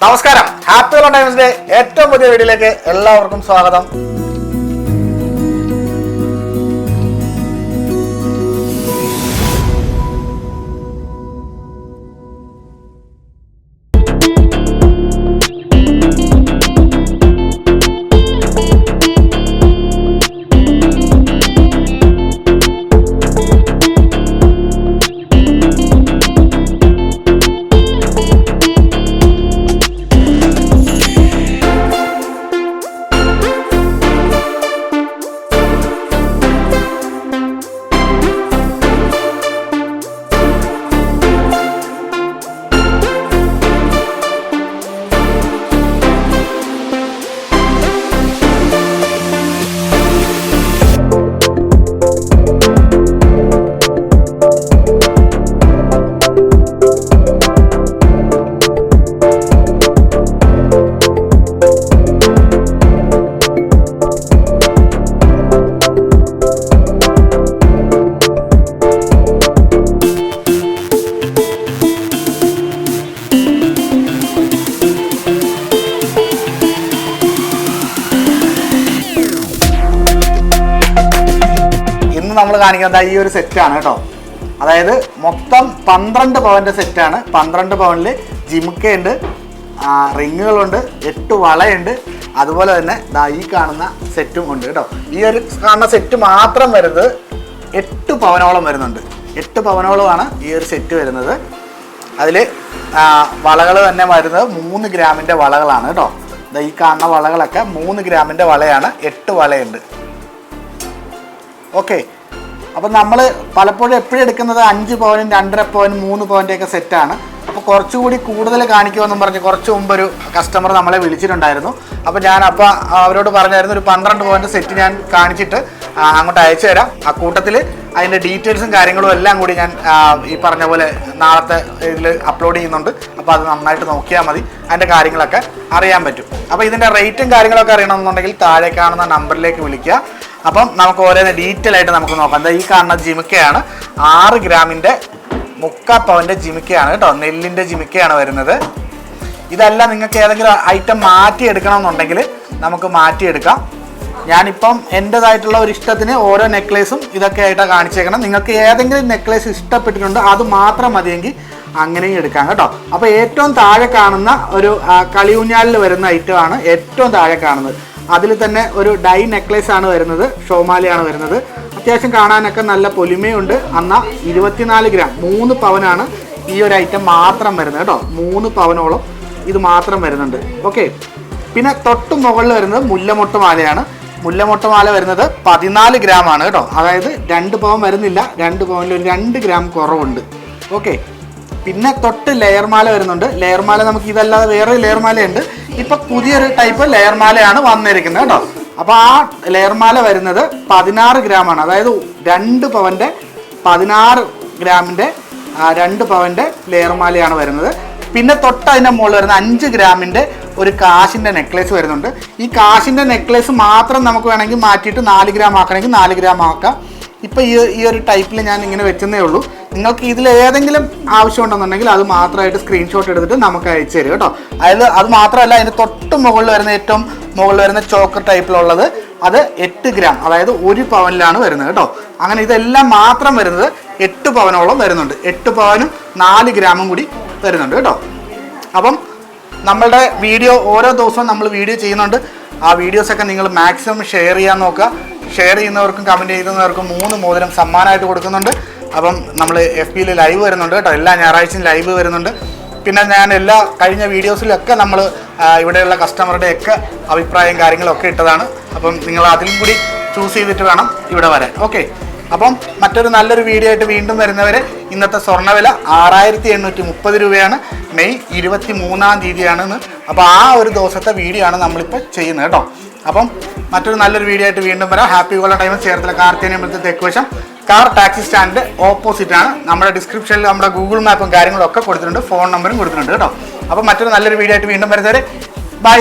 നമസ്കാരം, happy Valentine's day ഏറ്റവും പുതിയ വീഡിയോയിലേക്ക് എല്ലാവർക്കും സ്വാഗതം. നമ്മൾ കാണിക്കുന്നത് ഈ ഒരു സെറ്റാണ് കേട്ടോ. അതായത് മൊത്തം 12 പവൻ്റെ സെറ്റാണ്. 12 പവനിൽ ജിമുക്കയുണ്ട്, റിങ്ങുകളുണ്ട്, 8 വളയുണ്ട്, അതുപോലെ തന്നെ ഈ കാണുന്ന സെറ്റും ഉണ്ട് കേട്ടോ. ഈ ഒരു കാണുന്ന സെറ്റ് മാത്രം വരുന്നത് 8 പവനോളം വരുന്നുണ്ട്. 8 പവനോളമാണ് ഈ ഒരു സെറ്റ് വരുന്നത്. അതിൽ വളകൾ തന്നെ വരുന്നത് 3 ഗ്രാമിൻ്റെ വളകളാണ് കേട്ടോ. ഈ കാണുന്ന വളകളൊക്കെ 3 ഗ്രാമിൻ്റെ വളയാണ്. 8 വളയുണ്ട്. ഓക്കെ, അപ്പം നമ്മൾ പലപ്പോഴും എപ്പോഴും എടുക്കുന്നത് 5 പവനും 2.5 പവനും 3 പവൻ്റെയൊക്കെ സെറ്റാണ്. അപ്പോൾ കുറച്ചുകൂടി കൂടുതൽ കാണിക്കുമെന്നും പറഞ്ഞ് കുറച്ച് മുമ്പ് ഒരു കസ്റ്റമർ നമ്മളെ വിളിച്ചിട്ടുണ്ടായിരുന്നു. അപ്പോൾ ഞാൻ അവരോട് പറഞ്ഞായിരുന്നു ഒരു 12 പവൻ്റെ സെറ്റ് ഞാൻ കാണിച്ചിട്ട് അങ്ങോട്ട് അയച്ചു തരാം. ആ കൂട്ടത്തിൽ അതിൻ്റെ ഡീറ്റെയിൽസും കാര്യങ്ങളും എല്ലാം കൂടി ഞാൻ ഈ പറഞ്ഞ പോലെ നാളത്തെ ഇതിൽ അപ്ലോഡ് ചെയ്യുന്നുണ്ട്. അപ്പോൾ അത് നന്നായിട്ട് നോക്കിയാൽ മതി, അതിൻ്റെ കാര്യങ്ങളൊക്കെ അറിയാൻ പറ്റും. അപ്പോൾ ഇതിൻ്റെ റേറ്റും കാര്യങ്ങളൊക്കെ അറിയണമെന്നുണ്ടെങ്കിൽ താഴെ കാണുന്ന നമ്പറിലേക്ക് വിളിക്കുക. അപ്പം നമുക്ക് ഓരോന്ന് ഡീറ്റെയിൽ ആയിട്ട് നമുക്ക് നോക്കാം. ഈ കാണുന്ന ജിമിക്കയാണ് 6 ഗ്രാമിൻ്റെ 3/4 പവൻ്റെ ജിമിക്കയാണ് കേട്ടോ. നെല്ലിൻ്റെ ജിമിക്കയാണ് വരുന്നത്. ഇതല്ല നിങ്ങൾക്ക് ഏതെങ്കിലും ഐറ്റം മാറ്റിയെടുക്കണമെന്നുണ്ടെങ്കിൽ നമുക്ക് മാറ്റിയെടുക്കാം. ഞാനിപ്പം എൻ്റേതായിട്ടുള്ള ഒരു ഇഷ്ടത്തിന് ഓരോ നെക്ലേസും ഇതൊക്കെ ആയിട്ടാണ് കാണിച്ചേക്കണം. നിങ്ങൾക്ക് ഏതെങ്കിലും നെക്ലേസ് ഇഷ്ടപ്പെട്ടിട്ടുണ്ട് അത് മാത്രം മതിയെങ്കിൽ അങ്ങനെയും എടുക്കാം കേട്ടോ. അപ്പോൾ ഏറ്റവും താഴെ കാണുന്ന ഒരു കളിയൂഞ്ഞാലിൽ വരുന്ന ഐറ്റമാണ് ഏറ്റവും താഴെ കാണുന്നത്. അതിൽ തന്നെ ഒരു ഡൈ നെക്ലേസ് ആണ് വരുന്നത്, ഷോമാലയാണ് വരുന്നത്. അത്യാവശ്യം കാണാനൊക്കെ നല്ല പൊലിമയുണ്ട്. എന്നാൽ 24 ഗ്രാം 3 പവനാണ് ഈ ഒരു ഐറ്റം മാത്രം വരുന്നത് കേട്ടോ. 3 പവനോളം ഇത് മാത്രം വരുന്നുണ്ട്. ഓക്കെ, പിന്നെ തൊട്ട് മുകളിൽ വരുന്നത് മുല്ലമൊട്ട് മാലയാണ്. മുല്ലമൊട്ട് മാല വരുന്നത് 14 ഗ്രാം ആണ് കേട്ടോ. അതായത് 2 പവൻ വരുന്നില്ല, 2 പവനിൽ ഒരു 2 ഗ്രാം കുറവുണ്ട്. ഓക്കെ, പിന്നെ തൊട്ട് ലെയർ മാല വരുന്നുണ്ട്. ലെയർ മാല നമുക്ക് ഇതല്ലാതെ വേറെ ലെയർ മാലയുണ്ട്. ഇപ്പം പുതിയൊരു ടൈപ്പ് ലെയർ മാലയാണ് വന്നിരിക്കുന്നത് കേട്ടോ. അപ്പോൾ ആ ലെയർ മാല വരുന്നത് 16 ഗ്രാമാണ്. അതായത് 2 പവൻ്റെ 16 ഗ്രാമിൻ്റെ 2 പവൻ്റെ ലെയർ മാലയാണ് വരുന്നത്. പിന്നെ തൊട്ട് അതിൻ്റെ മുകളിൽ വരുന്ന 5 ഗ്രാമിൻ്റെ ഒരു കാശിൻ്റെ നെക്ലേസ് വരുന്നുണ്ട്. ഈ കാശിൻ്റെ നെക്ലേസ് മാത്രം നമുക്ക് വേണമെങ്കിൽ മാറ്റിയിട്ട് 4 ഗ്രാം ആക്കണമെങ്കിൽ 4 ഗ്രാം ആക്കാം. ഇപ്പോൾ ഈ ഒരു ടൈപ്പിൽ ഞാൻ ഇങ്ങനെ വെച്ചെന്നേ ഉള്ളൂ. നിങ്ങൾക്ക് ഇതിൽ ഏതെങ്കിലും ആവശ്യമുണ്ടെന്നുണ്ടെങ്കിൽ അത് മാത്രമായിട്ട് സ്ക്രീൻഷോട്ട് എടുത്തിട്ട് നമുക്ക് അയച്ചു തരും കേട്ടോ. അത് മാത്രമല്ല, അതിൻ്റെ തൊട്ട് മുകളിൽ വരുന്ന ഏറ്റവും മുകളിൽ വരുന്ന ചോക്കർ ടൈപ്പിലുള്ളത് അത് 8 ഗ്രാം, അതായത് 1 പവനിലാണ് വരുന്നത് കേട്ടോ. അങ്ങനെ ഇതെല്ലാം മാത്രം വരുന്നത് 8 പവനോളം വരുന്നുണ്ട്. 8 പവനും 4 ഗ്രാമും കൂടി വരുന്നുണ്ട് കേട്ടോ. അപ്പം നമ്മളുടെ വീഡിയോ ഓരോ ദിവസവും നമ്മൾ വീഡിയോ ചെയ്യുന്നുണ്ട്. ആ വീഡിയോസൊക്കെ നിങ്ങൾ മാക്സിമം ഷെയർ ചെയ്യാൻ നോക്കുക. ഷെയർ ചെയ്യുന്നവർക്കും കമൻറ്റ് ചെയ്യുന്നവർക്കും 3 മോതിരം സമ്മാനമായിട്ട് കൊടുക്കുന്നുണ്ട്. അപ്പം നമ്മൾ FBയിൽ ലൈവ് വരുന്നുണ്ട് കേട്ടോ. എല്ലാ ഞായറാഴ്ചയും ലൈവ് വരുന്നുണ്ട്. പിന്നെ ഞാൻ കഴിഞ്ഞ വീഡിയോസിലൊക്കെ നമ്മൾ ഇവിടെയുള്ള കസ്റ്റമറുടെയൊക്കെ അഭിപ്രായം കാര്യങ്ങളൊക്കെ ഇട്ടതാണ്. അപ്പം നിങ്ങൾ അതിലും കൂടി ചൂസ് ചെയ്തിട്ട് വേണം ഇവിടെ വരാൻ. ഓക്കെ, അപ്പം മറ്റൊരു നല്ലൊരു വീഡിയോ ആയിട്ട് വീണ്ടും വരുന്നവരെ. ഇന്നത്തെ സ്വർണ്ണവില 6830 രൂപയാണ്. മെയ് 23-ാം തീയതിയാണെന്ന്. അപ്പോൾ ആ ഒരു ദിവസത്തെ വീഡിയോ ആണ് നമ്മളിപ്പോൾ ചെയ്യുന്നത് കേട്ടോ. അപ്പം മറ്റൊരു നല്ലൊരു വീഡിയോ ആയിട്ട് വീണ്ടും വരാം. Happy Valentine's. ചേർത്തല കാർത്തികേയമ്പലത്തെ തെക്കുവശം കാർ ടാക്സി സ്റ്റാൻഡ് ഓപ്പോസിറ്റ് ആണ്. നമ്മുടെ ഡിസ്ക്രിപ്ഷനിൽ നമ്മുടെ ഗൂഗിൾ മാപ്പും കാര്യങ്ങളും ഒക്കെ കൊടുത്തിട്ടുണ്ട്, ഫോൺ നമ്പറും കൊടുത്തിട്ടുണ്ട് കേട്ടോ. അപ്പോൾ മറ്റൊരു നല്ലൊരു വീഡിയോ ആയിട്ട് വീണ്ടും വരുന്നവരെ ബൈ.